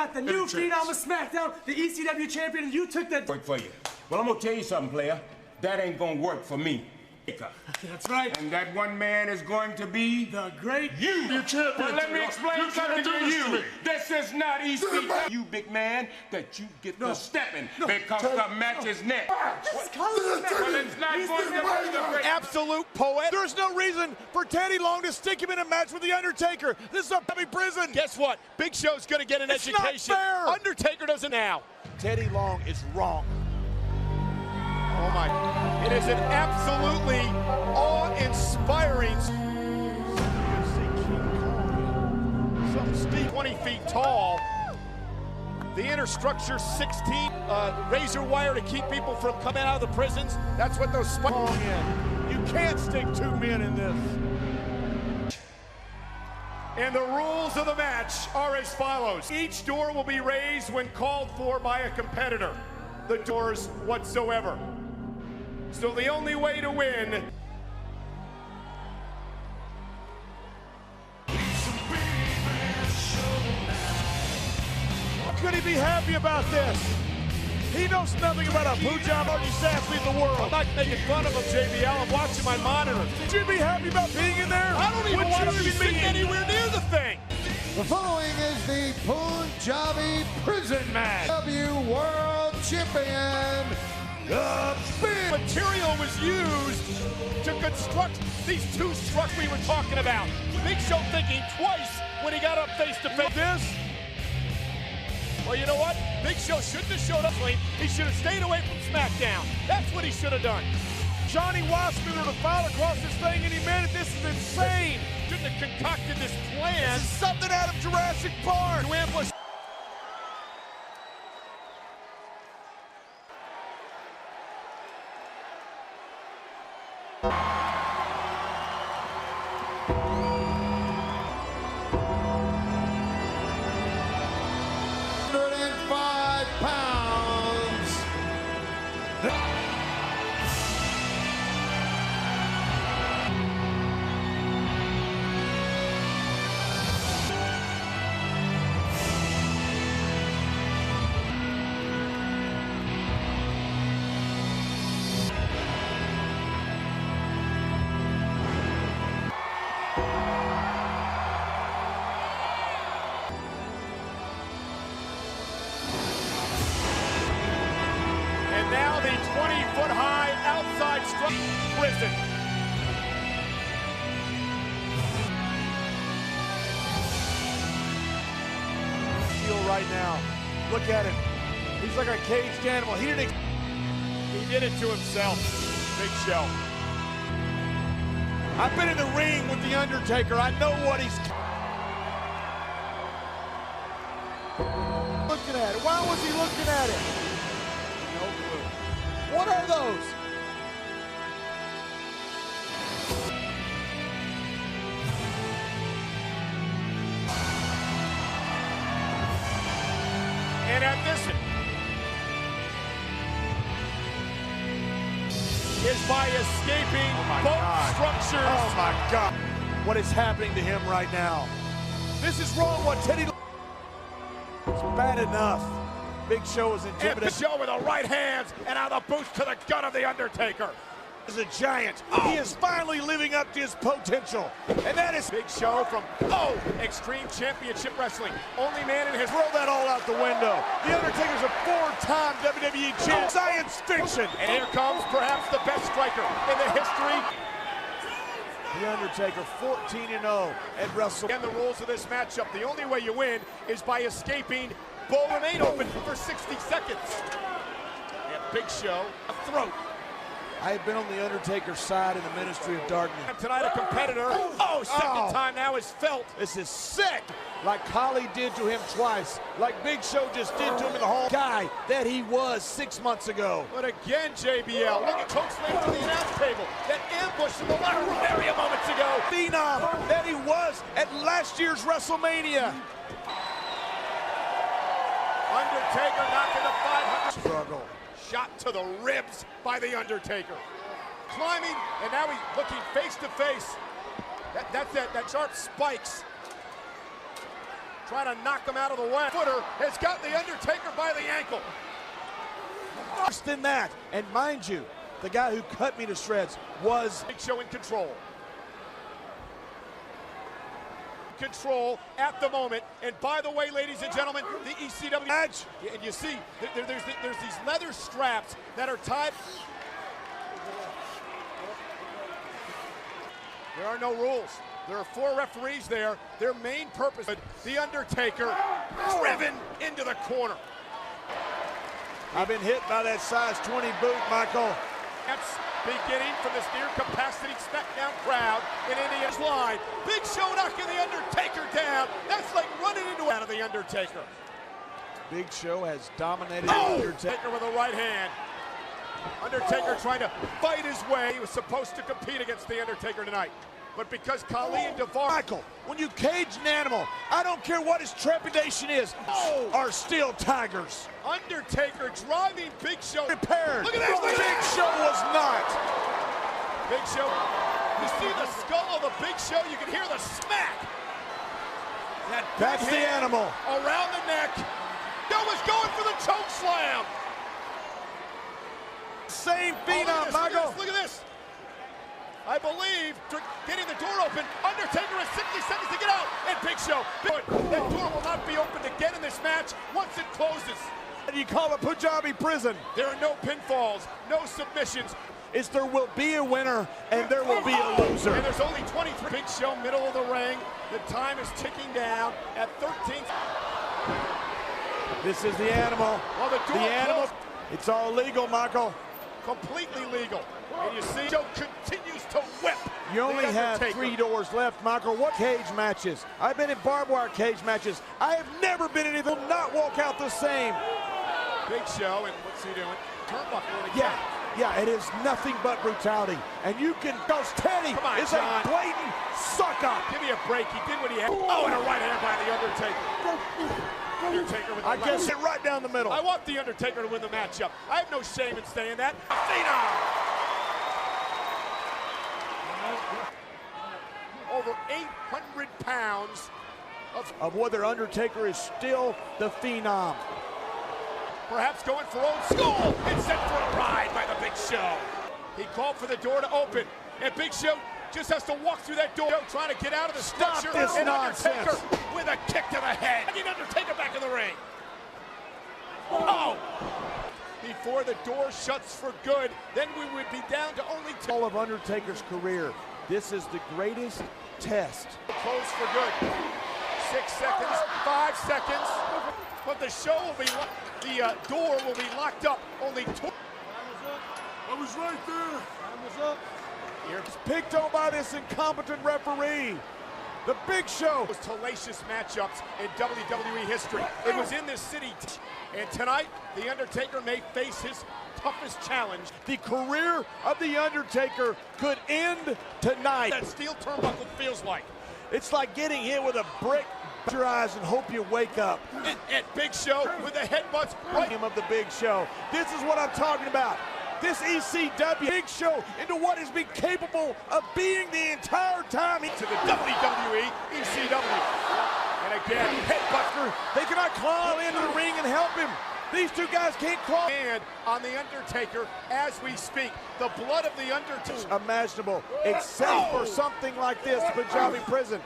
got the new Phenom of SmackDown, the ECW champion, and you took the... Work for you. Well, I'm gonna tell you something, player. That ain't gonna work for me. That's right. And that one man is going to be... the great... you! The champion! Well, let me explain something to you. This is not ECW. You, big man, that you get the stepping because the match is next. Just call it a match. Well, it's not going to be the great... Absolute poet. There's no reason for Teddy Long to stick him in a match with The Undertaker. This is a heavy prison. Guess what? Big Show's gonna get an education. It's not fair. Undertaker doesn't now. Teddy Long is wrong. Oh my. It is an absolutely awe-inspiring. Some steep 20 feet tall. The inner structure 16. Razor wire to keep people from coming out of the prisons. That's what those spikes. You can't stick two men in this. And the rules of the match are as follows. Each door will be raised when called for by a competitor. The doors whatsoever. So the only way to win Could he be happy about this? He knows nothing about a Punjab largest athlete in the world. I'm not making fun of him, JBL. I'm watching my monitor. Would you be happy about being in there? I don't even want to be sitting anywhere near the thing. The following is the Punjabi prison match. W World Champion, the Big. Material was used to construct these two structures we were talking about. Big Show thinking twice when he got up face to face. This? Well, you know what? Big Show shouldn't have showed up late. He should have stayed away from SmackDown. That's what he should have done. Johnny Wasserman would have filed across this thing any minute. This is insane. Shouldn't have concocted this plan. This is something out of Jurassic Park. To ambush. Now the 20-foot-high outside structure prison. Feel right now. Look at him. He's like a caged animal. He did it to himself. Big Show. I've been in the ring with The Undertaker. I know what he's looking at. Why was he looking at it? No clue. What are those? And at this is by escaping both structures. Oh my God. What is happening to him right now? This is wrong what Teddy... It's bad enough. Big Show is intimidated. Big Show with the right hands and out of the boots to the gut of The Undertaker. Is a giant. He is finally living up to his potential. And that is Big Show from Extreme Championship Wrestling. Only man in his... Throw that all out the window. The Undertaker's a four-time WWE champ. Science fiction. And here comes perhaps the best striker in the history. The Undertaker 14-0 at WrestleMania. And the rules of this matchup, the only way you win is by escaping. Bull remain open for 60 seconds. And Big Show, a throat. I have been on The Undertaker's side in the Ministry of Darkness. Tonight a competitor, second time now is felt. This is sick. Like Khali did to him twice. Like Big Show just did to him in the Hall. Guy that he was 6 months ago. But again, JBL, look at Coach Lane to the announce table. That ambush in the locker room area moments ago. Phenom that he was at last year's WrestleMania. Undertaker knocking the 500. Struggle. Shot to the ribs by The Undertaker. Climbing, and now he's looking face to face. That sharp spikes. trying to knock him out of the way. Footer has got the Undertaker by the ankle. Worse than that, and mind you, the guy who cut me to shreds was Big Show in control. Control at the moment, and by the way, ladies and gentlemen, the ECW match. And you see, there's these leather straps that are tied. There are no rules. There are 4 referees there. Their main purpose, the Undertaker driven into the corner. I've been hit by that size 20 boot, Michael. That's beginning from this near-capacity SmackDown crowd in Indiana's line. Big Show knocking the Undertaker down. That's like running into out of the Undertaker. Big Show has dominated Undertaker with a right hand. Undertaker trying to fight his way. He was supposed to compete against the Undertaker tonight. But because Khali and DeVar... Michael, when you cage an animal, I don't care what his trepidation is, are still tigers. Undertaker driving Big Show. Prepared. Look at this. Look at Big this. Show was not. Big Show. You see the skull of the Big Show. You can hear the smack. That's the animal. Around the neck. Show is going for the choke slam. Same phenom, Michael. Look at this. I believe getting the door open. Undertaker has 60 seconds to get out. And Big Show. That door will not be opened again in this match once it closes. You call it Punjabi prison. There are no pinfalls, no submissions. There will be a winner and there will be a loser. And there's only 23. Big Show, middle of the ring. The time is ticking down at 13. This is the animal. Well, the animal. It's all legal, Michael. Completely legal. And you see, Joe continues to whip. You only have 3 doors left, Michael. What cage matches? I've been in barbed wire cage matches. I have never been in anything. Will not walk out the same. Big Show, and what's he doing? Turnbuckle again. Yeah, it is nothing but brutality. And you can, because Teddy is a blatant suck-up. Give me a break. He did what he had. Oh, and a right hand by the Undertaker. Undertaker with I guess it right down the middle. I want the Undertaker to win the matchup. I have no shame in saying that. Phenom! Over 800 pounds of whether Undertaker is still the phenom. Perhaps going for old school and sent for a ride by the Big Show. He called for the door to open, and Big Show just has to walk through that door, trying to get out of the structure. Stop this nonsense. Undertaker with a kick to the head. I need Undertaker back in the ring. Oh! Before the door shuts for good, then we would be down to only 2. All of Undertaker's career, this is the greatest test. Close for good. 6 seconds, 5 seconds. But the show will be, the door will be locked up. Only 2. I was right there. Time was up. He's picked on by this incompetent referee. The Big Show. Those hellacious matchups in WWE history. It was in this city. And tonight, The Undertaker may face his toughest challenge. The career of The Undertaker could end tonight. That steel turnbuckle feels like. It's like getting hit with a brick. Shut your eyes and hope you wake up. And Big Show with the headbutts right of the Big Show. This is what I'm talking about. This ECW Big Show into what has been capable of being the entire time to the WWE ECW. And again, headbuster. They cannot climb into the ring and help him. These two guys can't climb. And on the Undertaker as we speak. The blood of the Undertaker. Imaginable, except for something like this, Punjabi prison.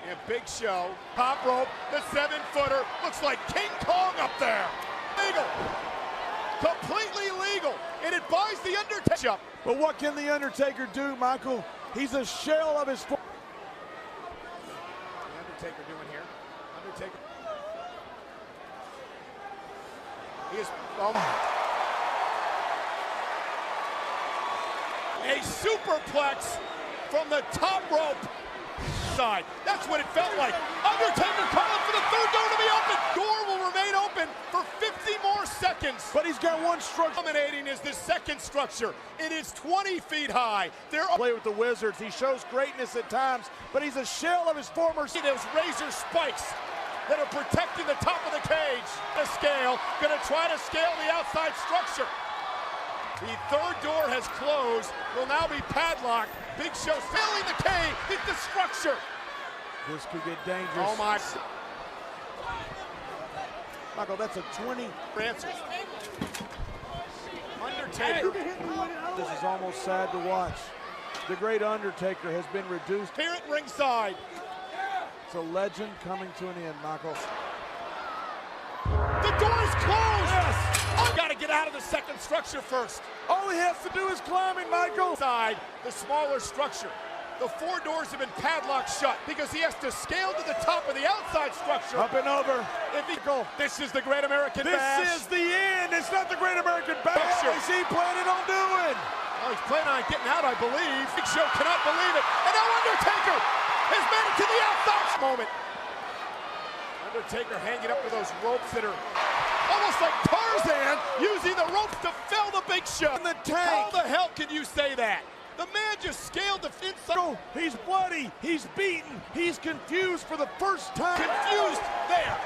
And Big Show, top rope, the 7-footer. Looks like King Kong up there. Legal. Completely legal. And it buys the Undertaker. But what can the Undertaker do, Michael? He's a shell of his... The Undertaker doing here? Undertaker. He is... A superplex from the top rope side. That's what it felt like. Undertaker calling for the third door to be open. Door will remain open for 50 more seconds. But he's got one structure. Dominating is the second structure. It is 20 feet high. Play with the Wizards. He shows greatness at times, but he's a shell of his former... See those razor spikes that are protecting the top of the cage. The scale, gonna try to scale the outside structure. The third door has closed, will now be padlocked. Big Show filling the cage, hit the structure. This could get dangerous. Oh my. Michael, that's a 20. Answers. Undertaker. This is almost sad to watch. The great Undertaker has been reduced. Here at ringside. It's a legend coming to an end, Michael. The door is closed. Yes. I've got to get out of the second structure first. All he has to do is climb it, Michael. Side, the smaller structure. The 4 doors have been padlocked shut because he has to scale to the top of the outside structure. Up and over. If he go, this is the Great American Bash. This is the end. It's not the Great American Bash. What is he planning on doing? Oh, he's planning on getting out, I believe. Big Show cannot believe it. And now Undertaker has made it to the outside moment. Undertaker hanging up to those ropes that are almost like Tarzan using the ropes to fell the Big Show. In the tank. How the hell can you say that? The man just scaled the inside. He's bloody. He's beaten. He's confused for the first time. Confused there.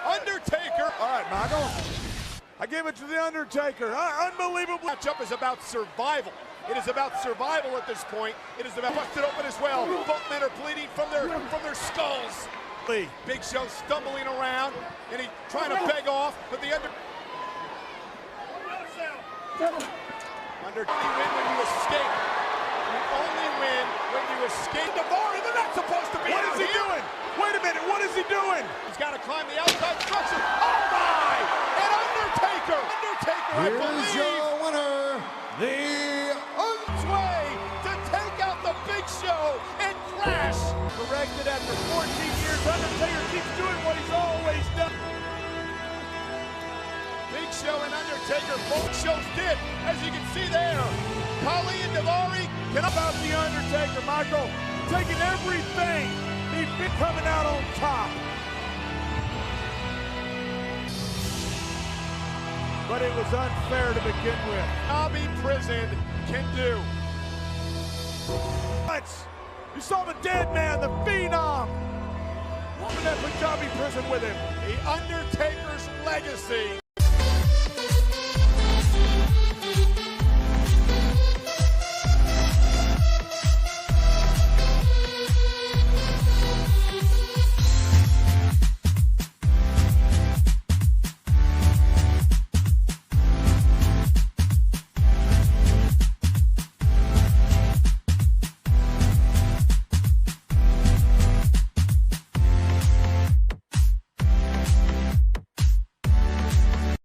Undertaker. All right, Michael. I give it to the Undertaker. Unbelievable. Matchup is about survival. It is about survival at this point. It is about busted open as well. Both men are bleeding from their skulls. Big Show stumbling around, and he's trying to beg off, but the Undertaker win when you escape. You only win when you escape. Daivari, they're not supposed to be. What is he doing? Wait a minute. What is he doing? He's got to climb the outside structure. Oh my! And Undertaker, I Here's believe, your winner, the way to take out the Big Show and crash. Corrected after 14 years. Undertaker keeps doing what he's always done. Big Show and Undertaker, both shows did, as you can see there. Khali and Daivari Can about the Undertaker, Michael, taking everything. He's been coming out on top. But it was unfair to begin with. Punjabi prison can do. You saw the dead man, the Phenom. In that Punjabi prison with him. The Undertaker's legacy